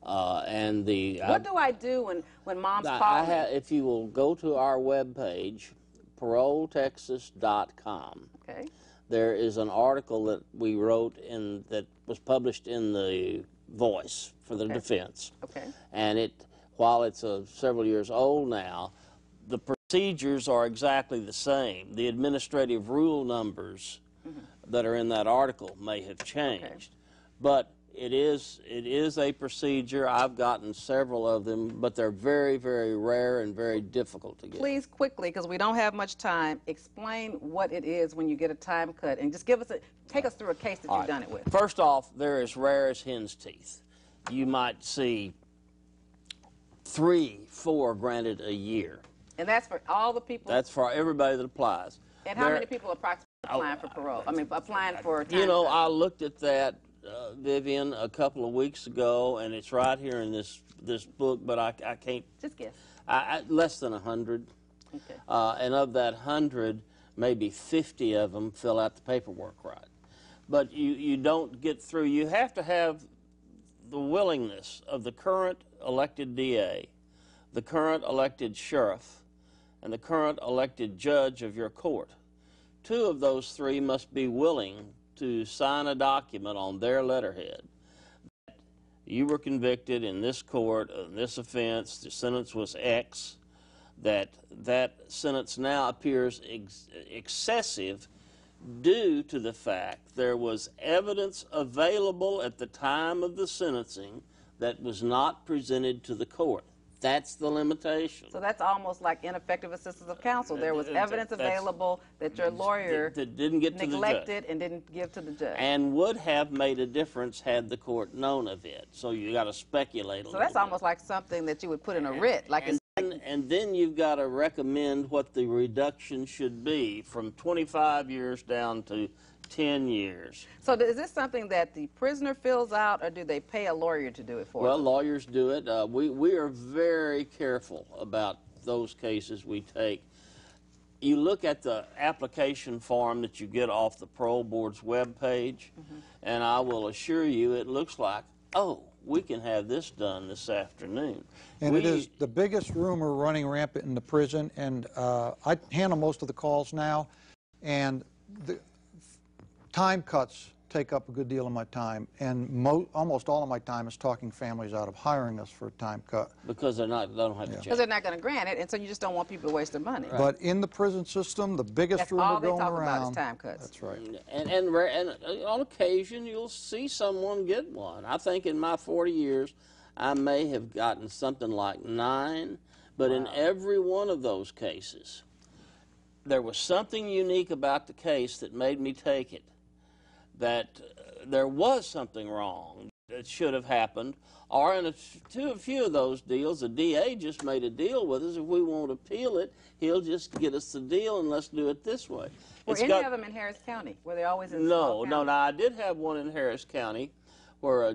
and the... What do I do when mom's calling? If you will go to our webpage, paroletexas.com. Okay. There is an article that we wrote that was published in the Voice for the defense. Okay. And while it's several years old now, the procedures are exactly the same. The administrative rule numbers that are in that article may have changed, but it is a procedure. I've gotten several of them, but they're very, very rare and very difficult to get. Please, quickly, because we don't have much time, explain what it is when you get a time cut, and just take us through a case that you've done it with. First off, they're as rare as hen's teeth. You might see 3, 4 granted a year. And that's for all the people? That's for everybody that applies. And how many people approximately applying for parole? I mean, applying for time You know, cut? I looked at that, Vivian, a couple of weeks ago, and it's right here in this book, but I can't... Just guess. Less than 100. Okay. And of that 100, maybe 50 of them fill out the paperwork right. But you don't get through. You have to have the willingness of the current elected DA, the current elected sheriff, and the current elected judge of your court. 2 of those 3 must be willing to sign a document on their letterhead that you were convicted in this court of this offense, the sentence was X, that sentence now appears excessive due to the fact there was evidence available at the time of the sentencing that was not presented to the court. That's the limitation. So that's almost like ineffective assistance of counsel. There was evidence available that your lawyer that didn't get neglected and didn't give to the judge. And would have made a difference had the court known of it. So you got to speculate a little bit. So that's almost like something that you would put in a writ. And then you've got to recommend what the reduction should be from 25 years down to 10 years. So is this something that the prisoner fills out, or do they pay a lawyer to do it for them? Well, lawyers do it. We are very careful about those cases we take. You look at the application form that you get off the Parole Board's webpage, and I will assure you it looks like, oh, we can have this done this afternoon. And it is the biggest rumor running rampant in the prison, and I handle most of the calls now, and the time cuts take up a good deal of my time, and almost all of my time is talking families out of hiring us for a time cut. Because they don't have to check. Because they're not going to grant it, and so you just don't want people to waste their money. Right. But in the prison system, the biggest rumor going around. That's all they talk about is time cuts. That's right. And on occasion, you'll see someone get one. I think in my 40 years, I may have gotten something like 9, but in every one of those cases, there was something unique about the case that made me take it. That there was something wrong that should have happened, or in a few of those deals, the DA just made a deal with us. If we won't appeal it, he'll just get us the deal, and let's do it this way. Were any of them in Harris County? Were they always in small county? No. Now, I did have one in Harris County where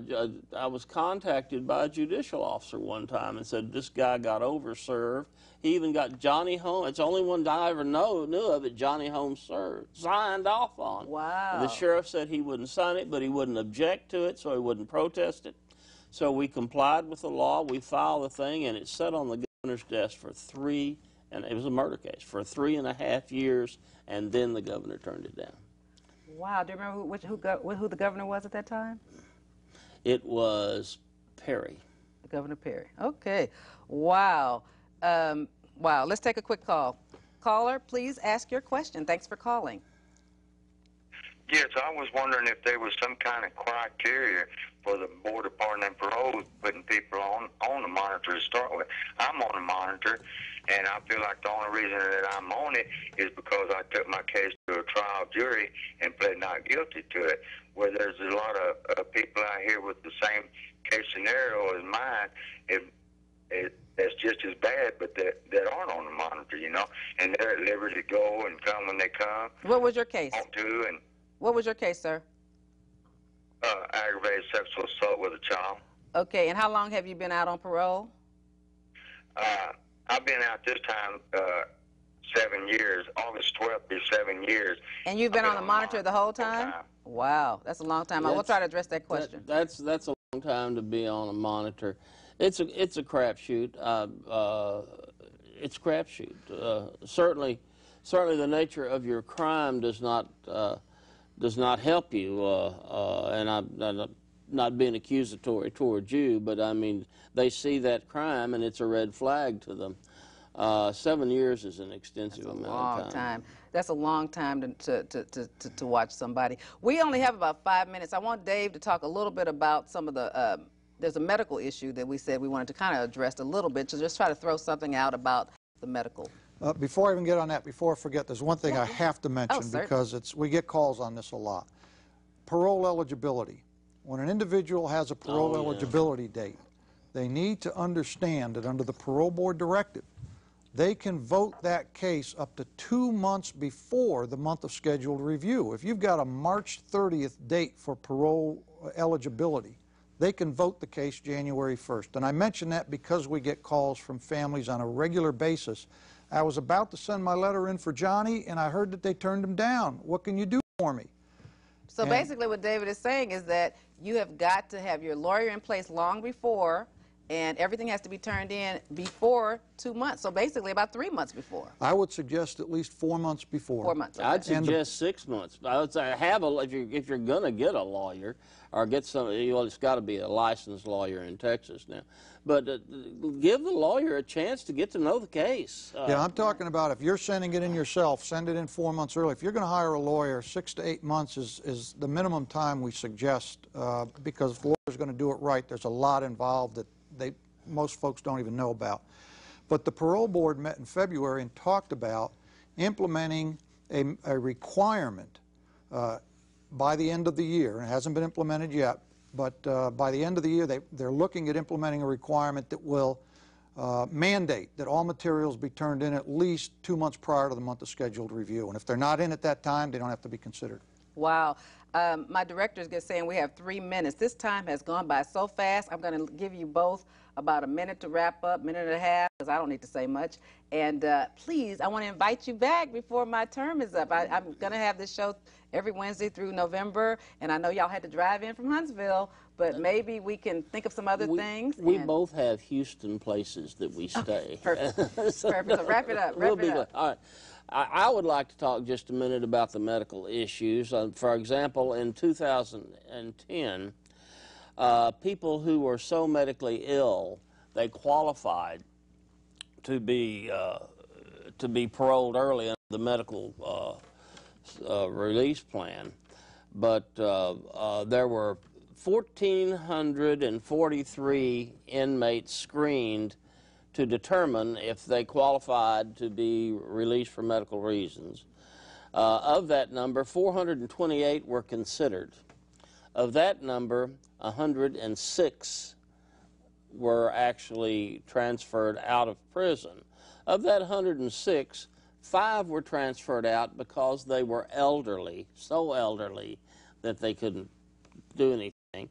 I was contacted by a judicial officer one time and said this guy got overserved. He even got Johnny Holmes. It's the only one I ever knew of it. Johnny Holmes signed off on. Wow. And the sheriff said he wouldn't sign it, but he wouldn't object to it, so he wouldn't protest it. So we complied with the law. We filed the thing, and it sat on the governor's desk for and it was a murder case, for 3.5 years, and then the governor turned it down. Wow. Do you remember who the governor was at that time? It was Perry. Governor Perry. Okay. Wow. Wow. Let's take a quick call. Caller, please ask your question. Thanks for calling. Yes, I was wondering if there was some kind of criteria for the Board of Pardon and Parole putting people on the monitor to start with. I'm on the monitor, and I feel like the only reason that I'm on it is because I took my case to a trial jury and pled not guilty to it. Where there's a lot of people out here with the same case scenario as mine, that's just as bad, but that aren't on the monitor, you know, and they're at liberty to go and come when they come. What was your case? And what was your case, sir? Aggravated sexual assault with a child. Okay, and how long have you been out on parole? I've been out this time 7 years. August 12th is 7 years. And you've been on the monitor the whole time? Wow, that's a long time. I will try to address that question. That's a long time to be on a monitor. It's a crapshoot. It's a crapshoot. Certainly the nature of your crime does not help you. And I'm not being accusatory towards you, but I mean they see that crime and it's a red flag to them. 7 years is an extensive amount of time. That's a long time to watch somebody. We only have about 5 minutes. I want Dave to talk a little bit about some of the, there's a medical issue that we said we wanted to kind of address a little bit, so just try to throw something out about the medical. Before I even get on that, before I forget, there's one thing I have to mention because we get calls on this a lot. Parole eligibility. When an individual has a parole eligibility date, they need to understand that under the Parole Board directive, they can vote that case up to 2 months before the month of scheduled review. If you've got a March 30th date for parole eligibility, they can vote the case January 1st. And I mention that because we get calls from families on a regular basis. I was about to send my letter in for Johnny, and I heard that they turned him down. What can you do for me? So basically what David is saying is that you have got to have your lawyer in place long before, and everything has to be turned in before 2 months. So basically about 3 months before. I would suggest at least 4 months before. 4 months. Okay. I'd suggest 6 months. I would say if you're going to get a lawyer or get some, it's got to be a licensed lawyer in Texas now. But give the lawyer a chance to get to know the case. Yeah, I'm talking about if you're sending it in yourself, send it in 4 months early. If you're going to hire a lawyer, 6 to 8 months is the minimum time we suggest, because if the lawyer's going to do it right, there's a lot involved that most folks don't even know about. But the parole board met in February and talked about implementing a requirement by the end of the year. It hasn't been implemented yet, but by the end of the year they're looking at implementing a requirement that will mandate that all materials be turned in at least 2 months prior to the month of scheduled review. And if they're not in at that time, they don't have to be considered. Wow. My director's just saying we have 3 minutes. This time has gone by so fast. I'm going to give you both about a minute to wrap up, minute and a half, because I don't need to say much. And please, I want to invite you back before my term is up. I'm going to have this show every Wednesday through November, and I know y'all had to drive in from Huntsville, but maybe we can think of some other things. We both have Houston places that we stay. Okay, perfect. Perfect. So wrap it up. Wrap it up. All right. I would like to talk just a minute about the medical issues. For example, in 2010, people who were so medically ill they qualified to be paroled early under the medical release plan, but there were 1,443 inmates screened to determine if they qualified to be released for medical reasons. Of that number, 428 were considered. Of that number, 106 were actually transferred out of prison. Of that 106, 5 were transferred out because they were elderly, so elderly that they couldn't do anything.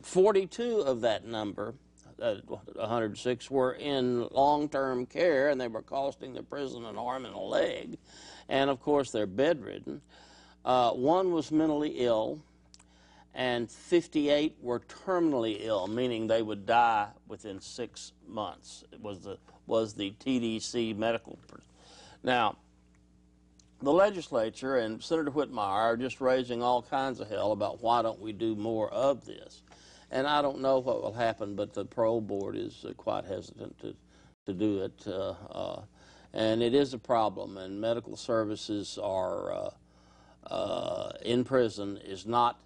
42 of that number, 106, were in long-term care, and they were costing the prison an arm and a leg. And, of course, they're bedridden. 1 was mentally ill, and 58 were terminally ill, meaning they would die within 6 months. It was the TDC medical. Now, the legislature and Senator Whitmire are just raising all kinds of hell about why don't we do more of this. And I don't know what will happen, but the parole board is quite hesitant to do it. And it is a problem, and medical services are in prison is not,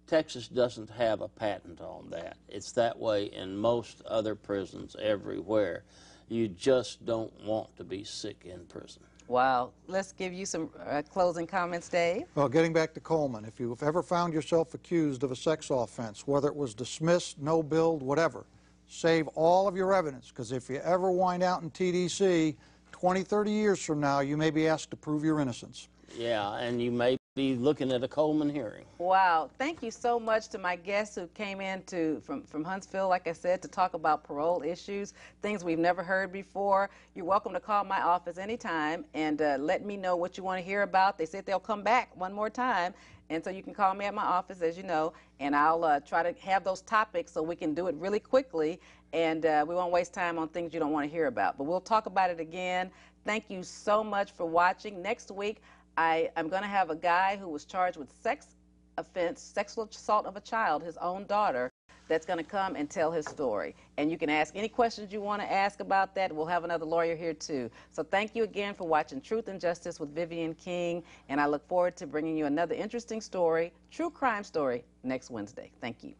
Texas doesn't have a patent on that. It's that way in most other prisons everywhere. You just don't want to be sick in prison. Wow. Let's give you some closing comments, Dave. Well, getting back to Coleman, if you've ever found yourself accused of a sex offense, whether it was dismissed, no billed, whatever, save all of your evidence, because if you ever wind out in TDC, 20, 30 years from now, you may be asked to prove your innocence. Yeah, and you may be looking at a Coleman hearing. Wow. Thank you so much to my guests who came in from Huntsville, like I said, to talk about parole issues, things we've never heard before. You're welcome to call my office anytime and let me know what you want to hear about. They said they'll come back one more time, and so you can call me at my office, as you know, and I'll try to have those topics so we can do it really quickly, and we won't waste time on things you don't want to hear about. But we'll talk about it again. Thank you so much for watching. Next week, I'm going to have a guy who was charged with sexual assault of a child, his own daughter, that's going to come and tell his story. And you can ask any questions you want to ask about that. We'll have another lawyer here, too. So thank you again for watching Truth and Justice with Vivian King, and I look forward to bringing you another interesting story, true crime story, next Wednesday. Thank you.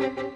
Thank you.